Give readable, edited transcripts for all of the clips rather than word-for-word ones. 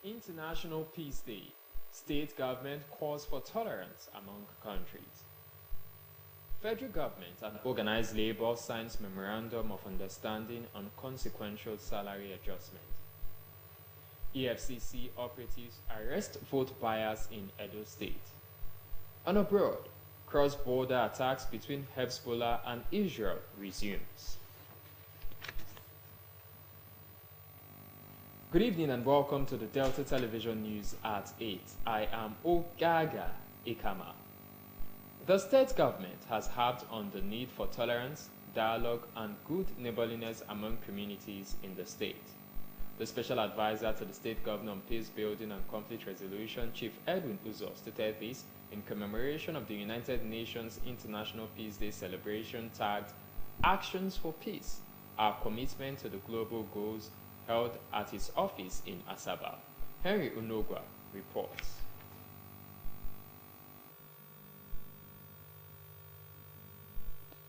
International Peace Day, state government calls for tolerance among countries. Federal government and organized labor signs memorandum of understanding on consequential salary adjustment. EFCC operatives arrest vote buyers in Edo State. And abroad, cross-border attacks between Hezbollah and Israel resumes. Good evening and welcome to the Delta Television News at 8. I am Ogaga Ikama. The state government has harped on the need for tolerance, dialogue, and good neighborliness among communities in the state. The special advisor to the state governor on peace building and conflict resolution, Chief Edwin Uzo, stated this in commemoration of the United Nations International Peace Day celebration tagged Actions for Peace, our commitment to the global goals, held at his office in Asaba. Henry Unogwa reports.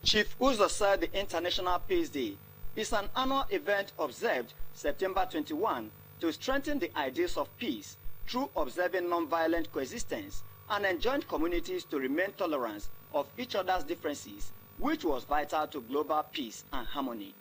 Chief Uzo said the International Peace Day is an annual event observed September 21 to strengthen the ideals of peace through observing non-violent coexistence and enjoined communities to remain tolerant of each other's differences, which was vital to global peace and harmony.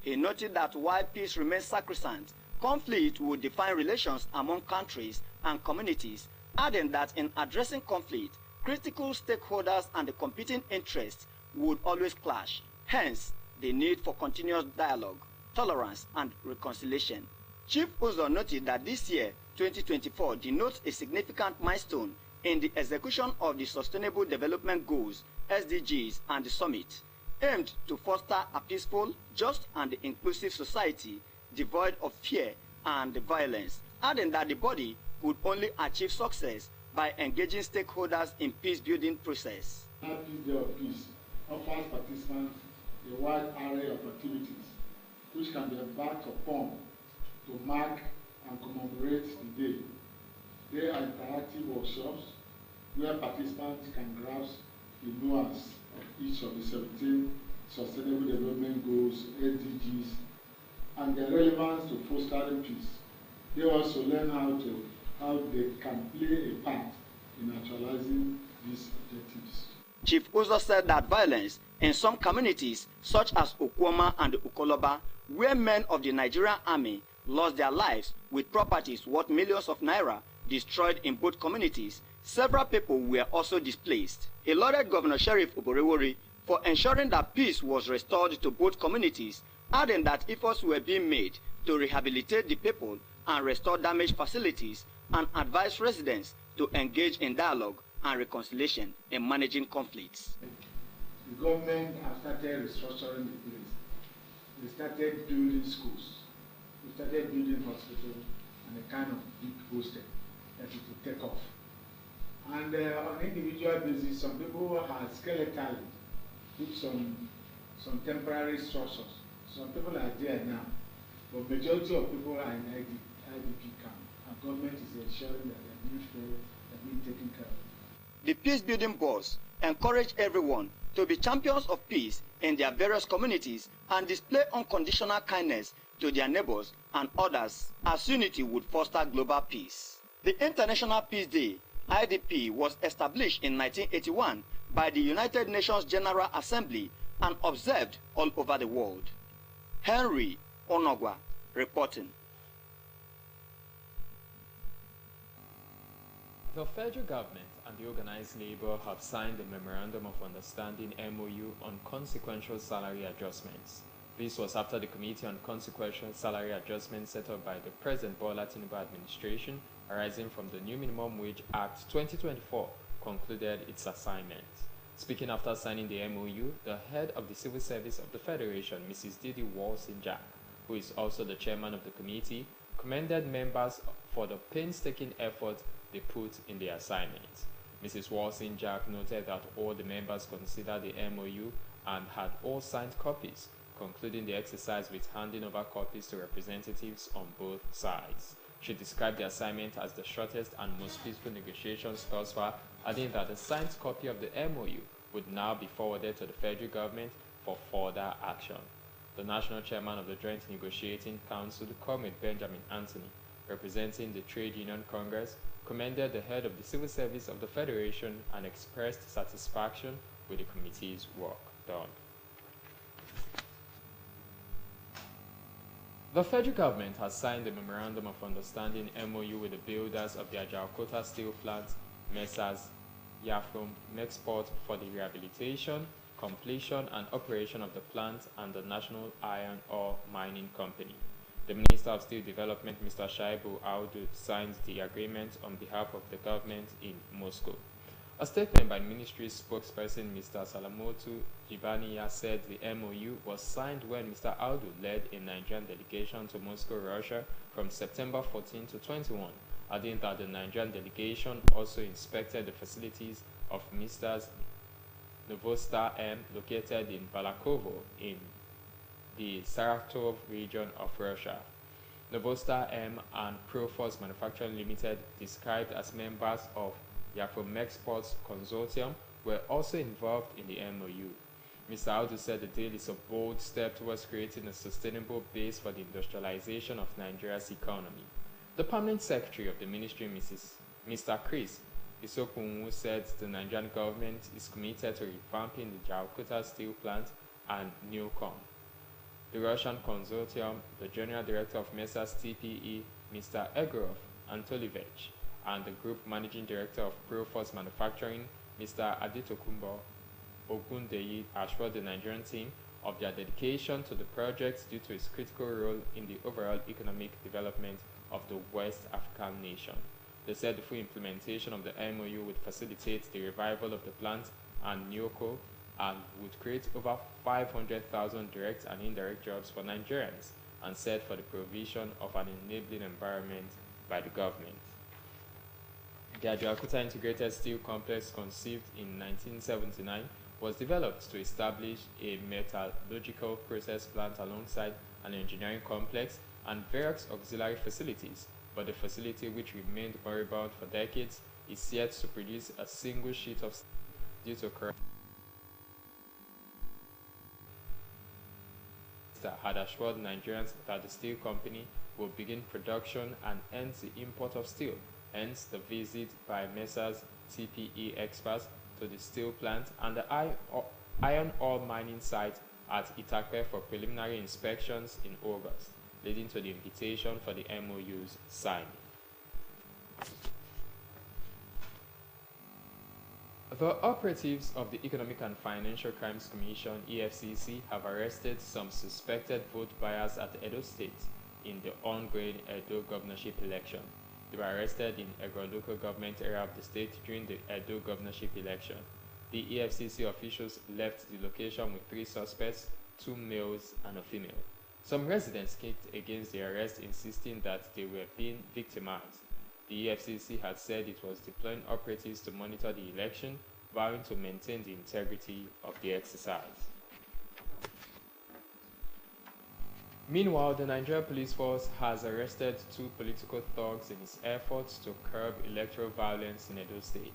He noted that while peace remains sacrosanct, conflict will define relations among countries and communities, adding that in addressing conflict, critical stakeholders and the competing interests would always clash, hence the need for continuous dialogue, tolerance, and reconciliation. Chief Uzo noted that this year, 2024, denotes a significant milestone in the execution of the Sustainable Development Goals, SDGs, and the Summit, aimed to foster a peaceful, just, and inclusive society devoid of fear and violence, adding that the body would only achieve success by engaging stakeholders in peace-building process. Happy Day of Peace offers participants a wide array of activities which can be embarked upon to mark and commemorate the day. There are interactive workshops where participants can grasp the nuance of each of the 17 Sustainable Development Goals, SDGs, and their relevance to fostering peace. They also learn how they can play a part in actualizing these objectives. Chief Uzo said that violence in some communities, such as Okwoma and Ukoloba, where men of the Nigerian army lost their lives with properties worth millions of naira destroyed in both communities, several people were also displaced. He lauded Governor Sheriff Oborewori for ensuring that peace was restored to both communities, adding that efforts were being made to rehabilitate the people and restore damaged facilities, and advised residents to engage in dialogue and reconciliation in managing conflicts. The government has started restructuring the place. They started building schools. We started building hospitals and a kind of big hostel that it will take off. And on an individual basis, some people have skeletally put some temporary structures. Some people are there now, but majority of people are in IDP camp. And government is ensuring that they're being fed, they're being taken care of. The peace-building boss encouraged everyone to be champions of peace in their various communities and display unconditional kindness to their neighbors and others, as unity would foster global peace. The International Peace Day, IDP, was established in 1981 by the United Nations General Assembly and observed all over the world. Henry Onogwa reporting. The federal government and the organized labor have signed a Memorandum of Understanding MOU on consequential salary adjustments. This was after the Committee on Consequential Salary Adjustments set up by the President Bola Tinubu administration, arising from the New Minimum Wage Act 2024, concluded its assignment. Speaking after signing the MOU, the head of the Civil Service of the Federation, Mrs. Didi Walsinjak, who is also the chairman of the committee, commended members for the painstaking effort they put in the assignment. Mrs. Walsinjak noted that all the members considered the MOU and had all signed copies, concluding the exercise with handing over copies to representatives on both sides. She described the assignment as the shortest and most peaceful negotiations thus far, adding that a signed copy of the MOU would now be forwarded to the federal government for further action. The national chairman of the Joint Negotiating Council, Comrade Benjamin Anthony, representing the Trade Union Congress, commended the head of the Civil Service of the Federation and expressed satisfaction with the committee's work done. The federal government has signed a Memorandum of Understanding MOU with the builders of the Ajaokuta steel plant, Messrs. Yafrom Mexport, for the rehabilitation, completion and operation of the plant and the National Iron Ore Mining Company. The Minister of Steel Development, Mr. Shaibu Audu, signed the agreement on behalf of the government in Moscow. A statement by Ministry's spokesperson, Mr. Salamotu Jibaniya, said the MOU was signed when Mr. Audu led a Nigerian delegation to Moscow, Russia from September 14 to 21, adding that the Nigerian delegation also inspected the facilities of Mr. Novostar M, located in Balakovo in the Saratov region of Russia. Novostar M and Proforce Manufacturing Limited, described as members of Yafromexport's consortium, were also involved in the MOU. Mr. Audu said the deal is a bold step towards creating a sustainable base for the industrialization of Nigeria's economy. The permanent secretary of the ministry, Mr. Chris Isokunwu, said the Nigerian government is committed to revamping the Jaokuta steel plant and Newcom. The Russian consortium, the general director of Messrs. TPE, Mr. Egorov Antolivech, and the group managing director of Proforce Manufacturing, Mr. Adetokunbo Ogundeyi, assured the Nigerian team of their dedication to the project due to its critical role in the overall economic development of the West African nation. They said the full implementation of the MOU would facilitate the revival of the plant and Nyoko and would create over 500,000 direct and indirect jobs for Nigerians, and said for the provision of an enabling environment by the government. The Ajaokuta Integrated Steel Complex, conceived in 1979, was developed to establish a metallurgical process plant alongside an engineering complex and various auxiliary facilities, but the facility, which remained moribund for decades, is yet to produce a single sheet of steel due to corruption. Had assured Nigerians that the steel company will begin production and end the import of steel, hence the visit by Messrs. TPE experts to the steel plant and the iron ore mining site at Itakpe for preliminary inspections in August, leading to the invitation for the MOU's signing. The operatives of the Economic and Financial Crimes Commission, EFCC, have arrested some suspected vote buyers at Edo State in the ongoing Edo governorship election. They were arrested in Egro local government area of the state during the Edo governorship election. The EFCC officials left the location with 3 suspects, 2 males and a female. Some residents kicked against the arrest, insisting that they were being victimized. The EFCC had said it was deploying operatives to monitor the election, vowing to maintain the integrity of the exercise. Meanwhile, the Nigerian Police Force has arrested 2 political thugs in its efforts to curb electoral violence in Edo State.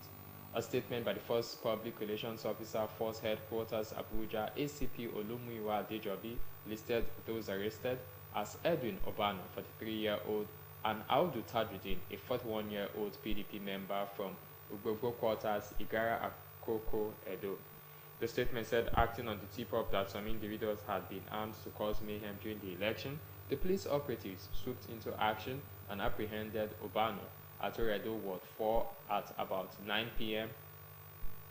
A statement by the Force Public Relations Officer, Force Headquarters, Abuja, ACP Olumuyiwa Adejobi, listed those arrested as Edwin Obano, 43-year-old, and Audu Tajuddin, a 41-year-old PDP member from Ugbogbo Quarters, Igara Akoko, Edo. The statement said, acting on the tip-off that some individuals had been armed to cause mayhem during the election, the police operatives swooped into action and apprehended Obano at Edo Ward 4 at about 9 a.m.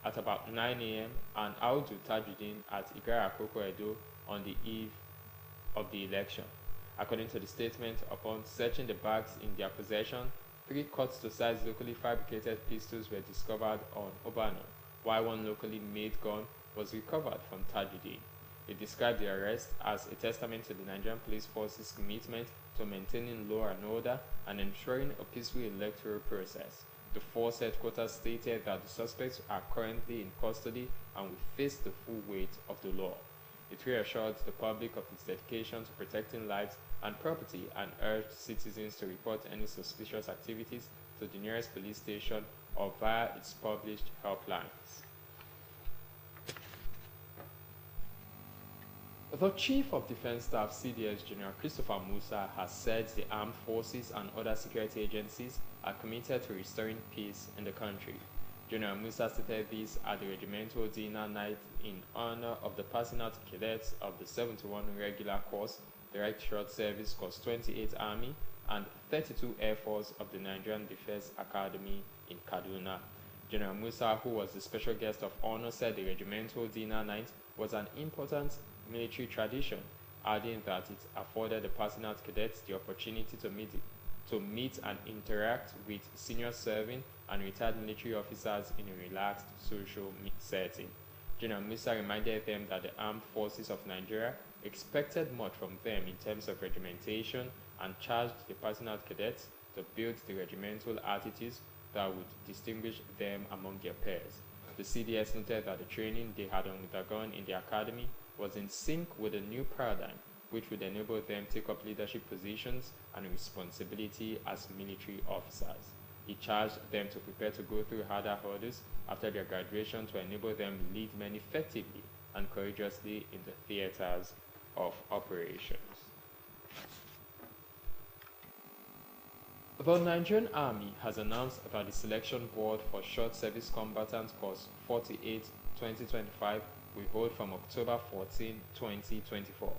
and Audu Tajuddin at Igara Akoko, Edo on the eve of the election. According to the statement, upon searching the bags in their possession, 3 cut-to-size locally fabricated pistols were discovered on Obano, while 1 locally made gun was recovered from Tajuddin. They described the arrest as a testament to the Nigerian Police Force's commitment to maintaining law and order and ensuring a peaceful electoral process. The force headquarters stated that the suspects are currently in custody and will face the full weight of the law. It reassured the public of its dedication to protecting lives and property and urged citizens to report any suspicious activities to the nearest police station or via its published helplines. The Chief of Defense Staff CDS General Christopher Musa has said the armed forces and other security agencies are committed to restoring peace in the country. General Musa stated this at the regimental dinner night in honor of the passing out cadets of the 71 regular course, Direct Short Service Course 28 Army and 32 Air Force of the Nigerian Defense Academy in Kaduna. General Musa, who was the special guest of honor, said the regimental dinner night was an important military tradition, adding that it afforded the passing out cadets the opportunity to meet and interact with senior serving and retired military officers in a relaxed social setting. General Musa reminded them that the armed forces of Nigeria expected much from them in terms of regimentation and charged the passing out cadets to build the regimental attitudes that would distinguish them among their peers. The CDS noted that the training they had undergone in the academy was in sync with a new paradigm which would enable them to take up leadership positions and responsibility as military officers. He charged them to prepare to go through harder hurdles after their graduation to enable them to lead men effectively and courageously in the theaters of operations. The Nigerian Army has announced that the selection board for Short Service Combatant Course 48-2025 will hold from October 14, 2024.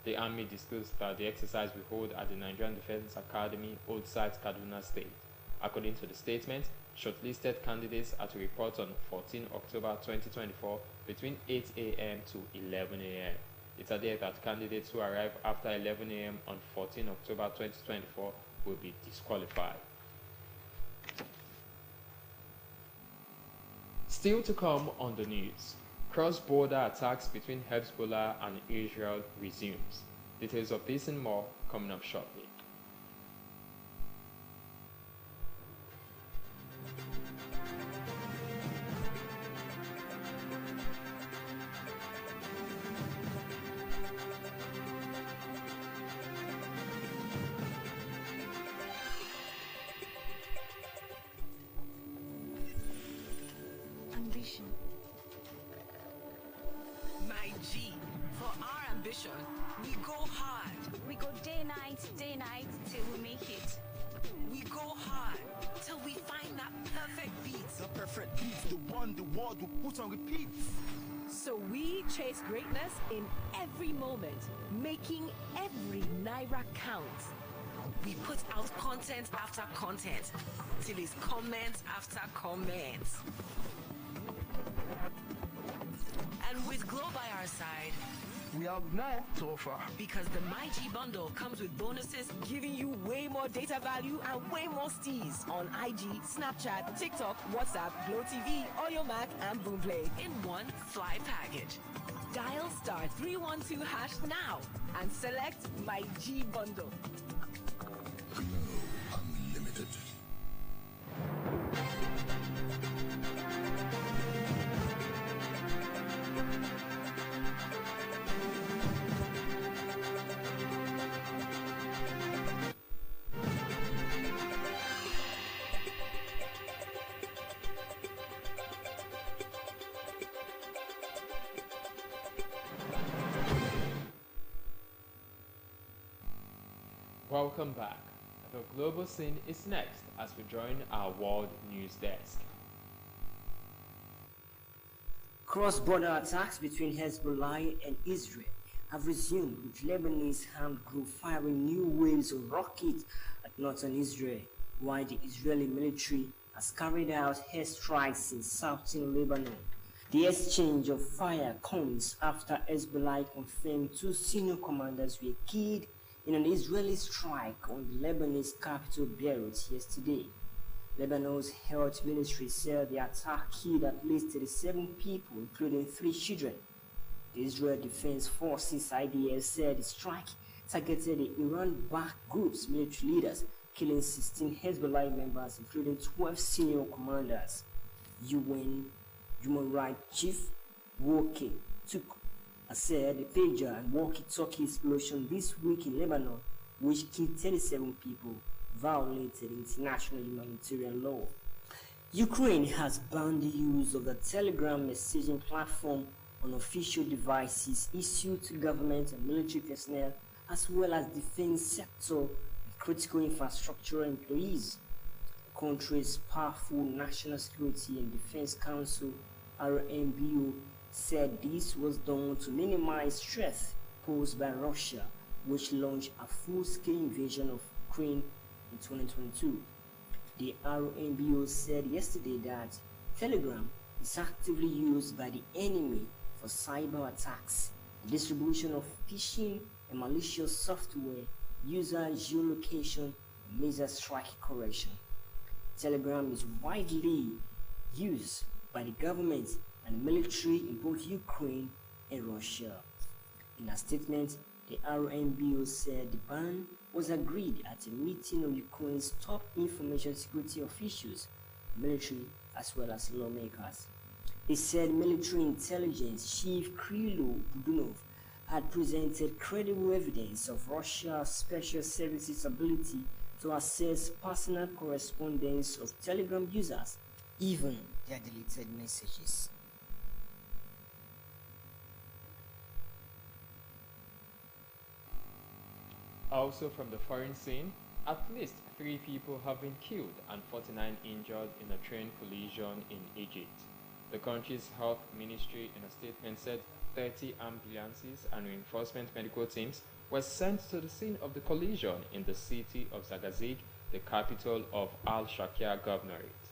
The Army disclosed that the exercise will hold at the Nigerian Defense Academy, Old Site, Kaduna State. According to the statement, shortlisted candidates are to report on 14 October 2024 between 8 a.m. to 11 a.m. It added that candidates who arrive after 11 a.m. on 14 October 2024 will be disqualified. Still to come on the news, cross-border attacks between Hezbollah and Israel resumes. Details of this and more coming up shortly. Ambition. My G, for our ambition, we go hard. We go day night till we make it. We go hard till we find that perfect beat. The perfect beat, the one the world will put on repeat. So we chase greatness in every moment, making every naira count. We put out content after content till it's comment after comment. And with Glow by our side, We have more to offer. because the MyG bundle comes with bonuses Giving you way more data value and way more steez on IG, Snapchat, TikTok, WhatsApp, Glow TV, Audio Mac, and Boomplay. in one fly package. Dial *312# now and select my G bundle. Unlimited. Welcome back. The global scene is next as we join our world news desk. Cross-border attacks between Hezbollah and Israel have resumed, with Lebanese armed group firing new waves of rockets at northern Israel, while the Israeli military has carried out airstrikes in southern Lebanon. The exchange of fire comes after Hezbollah confirmed 2 senior commanders were killed in an Israeli strike on the Lebanese capital Beirut yesterday. Lebanon's health ministry said the attack killed at least 37 people, including 3 children. The Israel Defense Forces IDF said the strike targeted the Iran-backed group's military leaders, killing 16 Hezbollah members, including 12 senior commanders. UN Human Rights Chief Woke Tuk said the pager and walkie-talkie explosion this week in Lebanon, which killed 37 people, violated international humanitarian law. Ukraine has banned the use of the Telegram messaging platform on official devices issued to government and military personnel, as well as defense sector and critical infrastructure employees. The country's powerful National Security and Defense Council (RMBO) said this was done to minimize threats posed by Russia, which launched a full-scale invasion of Ukraine in 2022. The RMBO said yesterday that Telegram is actively used by the enemy for cyber attacks, the distribution of phishing and malicious software, user geolocation, and missile strike correction. Telegram is widely used by the government and military in both Ukraine and Russia. In a statement, the RMBO said the ban was agreed at a meeting of Ukraine's top information security officials, military as well as lawmakers. It said military intelligence chief Kirill Budunov had presented credible evidence of Russia's special services' ability to access personal correspondence of Telegram users, even their deleted messages. Also from the foreign scene, at least 3 people have been killed and 49 injured in a train collision in Egypt. The country's health ministry in a statement said 30 ambulances and reinforcement medical teams were sent to the scene of the collision in the city of Zagazig, the capital of Al-Shakir Governorate.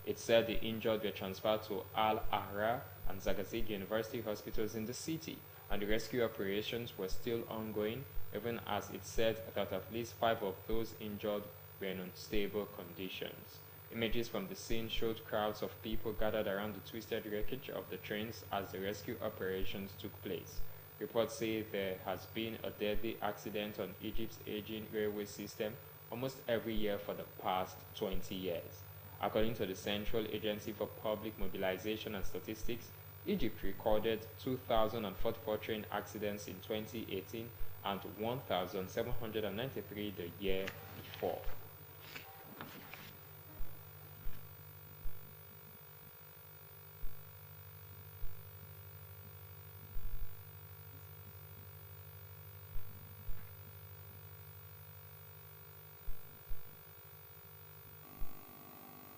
It said the injured were transferred to Al-Ahrar and Zagazig University hospitals in the city, and the rescue operations were still ongoing, even as it said that at least 5 of those injured were in unstable conditions. Images from the scene showed crowds of people gathered around the twisted wreckage of the trains as the rescue operations took place. Reports say there has been a deadly accident on Egypt's aging railway system almost every year for the past 20 years. According to the Central Agency for Public Mobilization and Statistics, Egypt recorded 2,044 train accidents in 2018 and 1,793 the year before.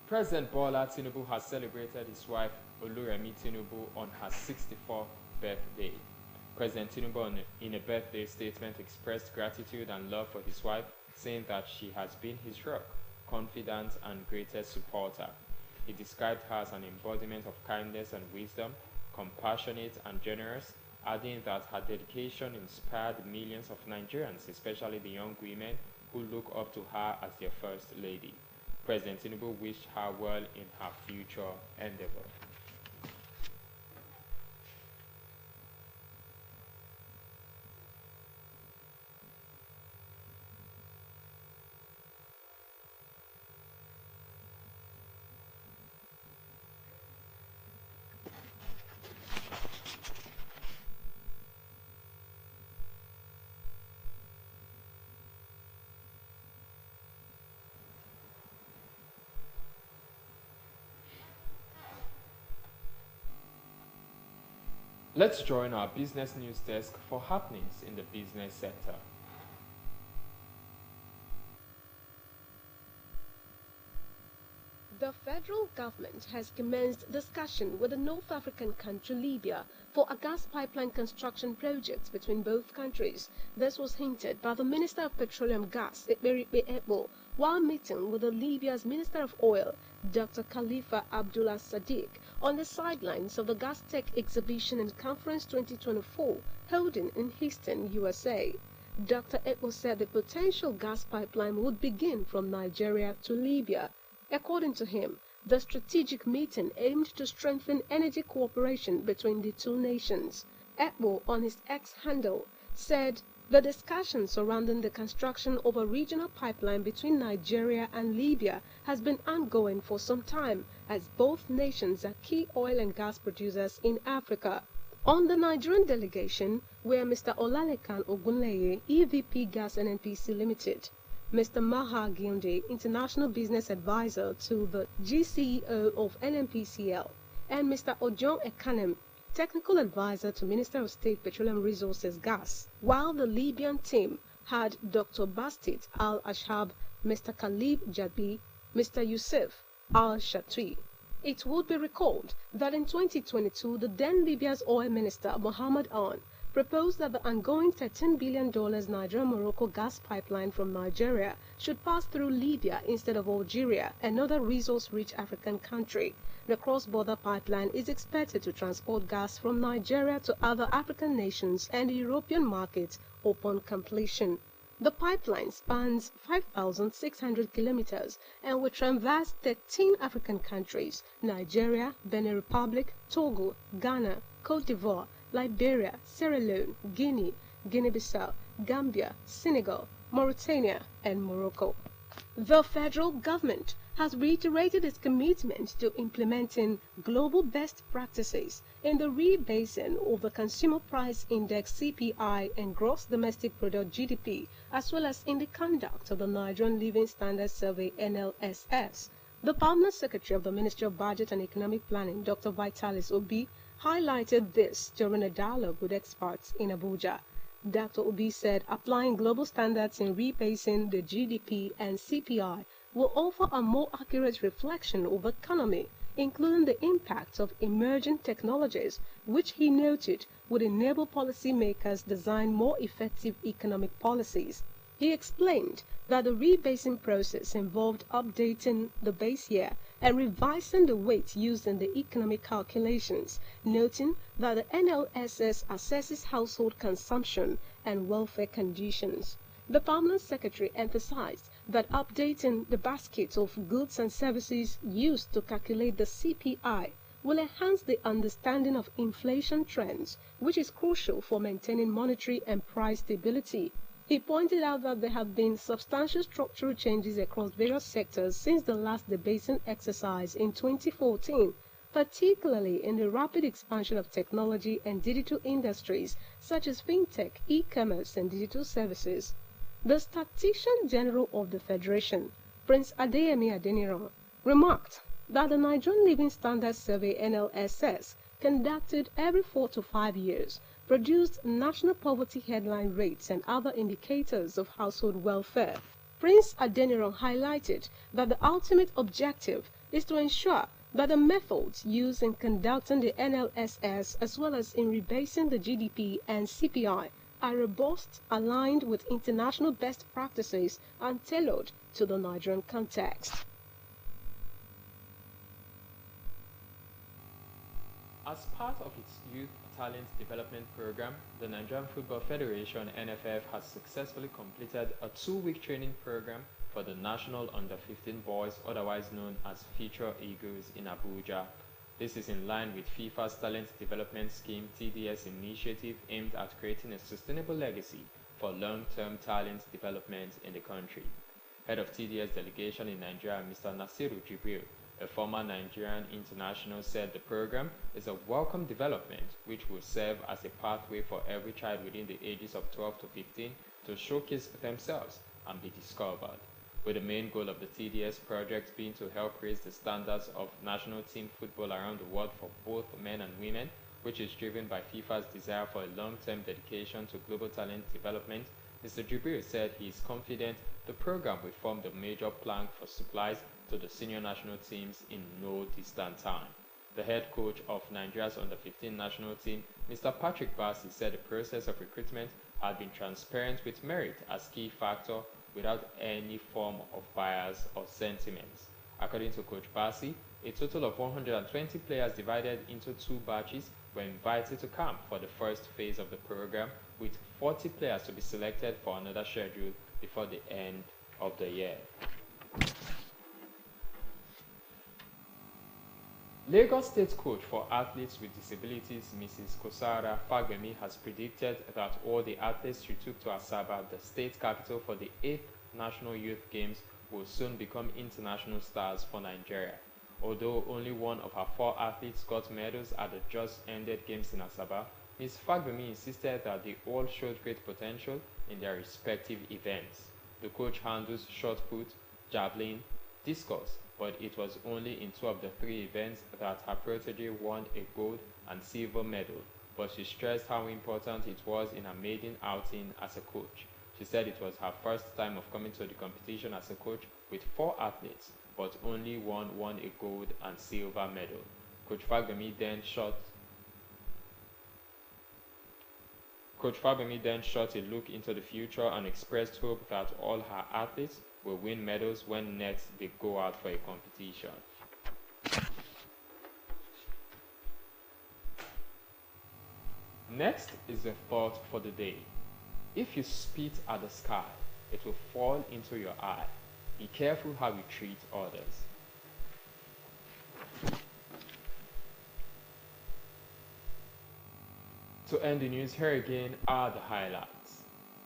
President Bola Tinubu has celebrated his wife Oluremi Tinubu on her 64th birthday. President Tinubu, in a birthday statement, expressed gratitude and love for his wife, saying that she has been his rock, confidant, and greatest supporter. He described her as an embodiment of kindness and wisdom, compassionate and generous, adding that her dedication inspired millions of Nigerians, especially the young women who look up to her as their first lady. President Tinubu wished her well in her future endeavor. Let's join our business news desk for happenings in the business sector. The federal government has commenced discussion with the North African country Libya for a gas pipeline construction project between both countries. This was hinted by the Minister of Petroleum Gas, Ekperipe Ebo, while meeting with the Libya's Minister of Oil, Dr. Khalifa Abdullah Sadiq, on the sidelines of the Gas Tech Exhibition and Conference 2024 holding in Houston, USA. Dr. Ebo said the potential gas pipeline would begin from Nigeria to Libya. According to him, the strategic meeting aimed to strengthen energy cooperation between the two nations. Ebo, on his X handle, said the discussion surrounding the construction of a regional pipeline between Nigeria and Libya has been ongoing for some time, as both nations are key oil and gas producers in Africa. On the Nigerian delegation were Mr. Olalekan Ogunleye, EVP Gas NNPC Limited, Mr. Maha Gilde, International Business Advisor to the GCEO of NNPCL, and Mr. Ojon Ekanem, technical advisor to Minister of State Petroleum Resources Gas, while the Libyan team had Dr. Bastit Al-Ashab, Mr. Khalib Jabi, Mr. Yusuf Al-Shatri. It would be recalled that in 2022, the then Libya's oil minister, Mohammed Aoun, proposed that the ongoing $13 billion Nigeria-Morocco gas pipeline from Nigeria should pass through Libya instead of Algeria, another resource-rich African country. The cross-border pipeline is expected to transport gas from Nigeria to other African nations and the European markets upon completion. The pipeline spans 5,600 kilometers and will traverse 13 African countries: Nigeria, Benin Republic, Togo, Ghana, Cote d'Ivoire, Liberia, Sierra Leone, Guinea, Guinea-Bissau, Gambia, Senegal, Mauritania, and Morocco. The federal government has reiterated its commitment to implementing global best practices in the rebasing of the Consumer Price Index (CPI) and Gross Domestic Product (GDP), as well as in the conduct of the Nigerian Living Standards Survey (NLSS). The Permanent Secretary of the Ministry of Budget and Economic Planning, Dr. Vitalis Obi, highlighted this during a dialogue with experts in Abuja. Dr. Obi said applying global standards in rebasing the GDP and CPI will offer a more accurate reflection of the economy, including the impact of emerging technologies, which he noted would enable policymakers design more effective economic policies. He explained that the rebasing process involved updating the base year and revising the weight used in the economic calculations, noting that the NLSS assesses household consumption and welfare conditions. The Permanent Secretary emphasized that updating the basket of goods and services used to calculate the CPI will enhance the understanding of inflation trends, which is crucial for maintaining monetary and price stability. He pointed out that there have been substantial structural changes across various sectors since the last debasing exercise in 2014, particularly in the rapid expansion of technology and digital industries such as fintech, e-commerce, and digital services. The Statistician General of the Federation, Prince Adeyemi Adeniran, remarked that the Nigerian Living Standards Survey (NLSS), conducted every 4 to 5 years, produced national poverty headline rates and other indicators of household welfare. Prince Adeniran highlighted that the ultimate objective is to ensure that the methods used in conducting the NLSS as well as in rebasing the GDP and CPI are robust, aligned with international best practices, and tailored to the Nigerian context. As part of its Youth Talent Development Program, the Nigerian Football Federation (NFF) has successfully completed a 2-week training program for the national under-15 boys, otherwise known as Future Eagles, in Abuja. This is in line with FIFA's Talent Development Scheme (TDS) initiative aimed at creating a sustainable legacy for long-term talent development in the country. Head of TDS delegation in Nigeria, Mr. Nasiru Jibril, a former Nigerian international, said the program is a welcome development which will serve as a pathway for every child within the ages of 12 to 15 to showcase themselves and be discovered, with the main goal of the TDS project being to help raise the standards of national team football around the world for both men and women, which is driven by FIFA's desire for a long-term dedication to global talent development. Mr. Jibril said he is confident the program will form the major plank for supplies to the senior national teams in no distant time. The head coach of Nigeria's under-15 national team, Mr. Patrick Bassi, said the process of recruitment had been transparent with merit as key factor without any form of bias or sentiments. According to Coach Bassi, a total of 120 players divided into 2 batches were invited to camp for the first phase of the program, with 40 players to be selected for another schedule before the end of the year. Lagos State coach for athletes with disabilities, Mrs. Kosara Fagbemi, has predicted that all the athletes she took to Asaba, the state capital, for the 8th National Youth Games will soon become international stars for Nigeria. Although only one of her 4 athletes got medals at the just-ended Games in Asaba, Ms. Fagbemi insisted that they all showed great potential in their respective events. The coach handles shot put, javelin, discus, but it was only in 2 of the 3 events that her protege won a gold and silver medal, but she stressed how important it was in her maiden outing as a coach. She said it was her first time of coming to the competition as a coach with 4 athletes, but only one won a gold and silver medal. Coach Fagbemi then shot a look into the future and expressed hope that all her athletes will win medals when next they go out for a competition. Next is the thought for the day. If you spit at the sky, it will fall into your eye. Be careful how you treat others. To end the news, here again are the highlights.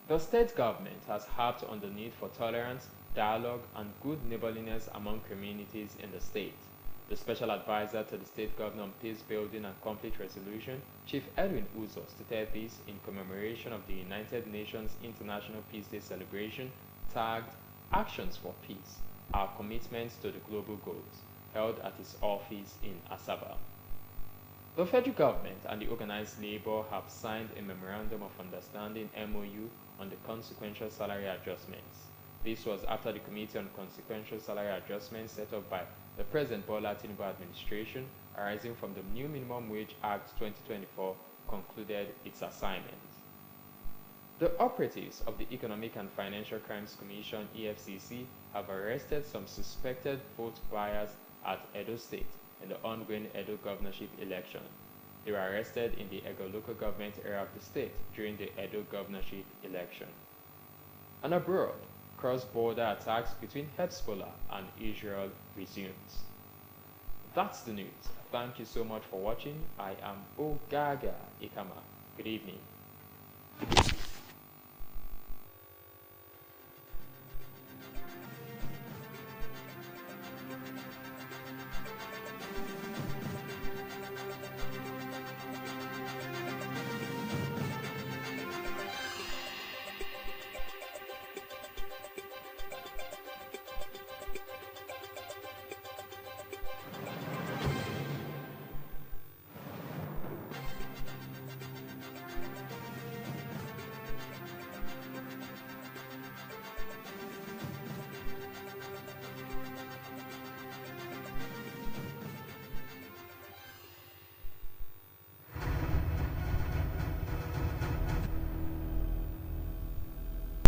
The state government has harped on the need for tolerance, dialogue, and good neighborliness among communities in the state. The special advisor to the state governor on peace building and conflict resolution, Chief Edwin Uzo, stated this in commemoration of the United Nations International Peace Day celebration tagged Actions for Peace, Our Commitments to the Global Goals, held at his office in Asaba. The federal government and the organized labor have signed a Memorandum of Understanding MOU on the consequential salary adjustments. This was after the Committee on Consequential Salary Adjustments set up by the President Bola Tinubu administration, arising from the New Minimum Wage Act 2024, concluded its assignment. The operatives of the Economic and Financial Crimes Commission (EFCC) have arrested some suspected vote buyers at Edo State in the ongoing Edo governorship election. They were arrested in the Ego local government area of the state during the Edo governorship election. And abroad, cross-border attacks between Hezbollah and Israel resumes. That's the news. Thank you so much for watching. I am Ogaga Ikama. Good evening.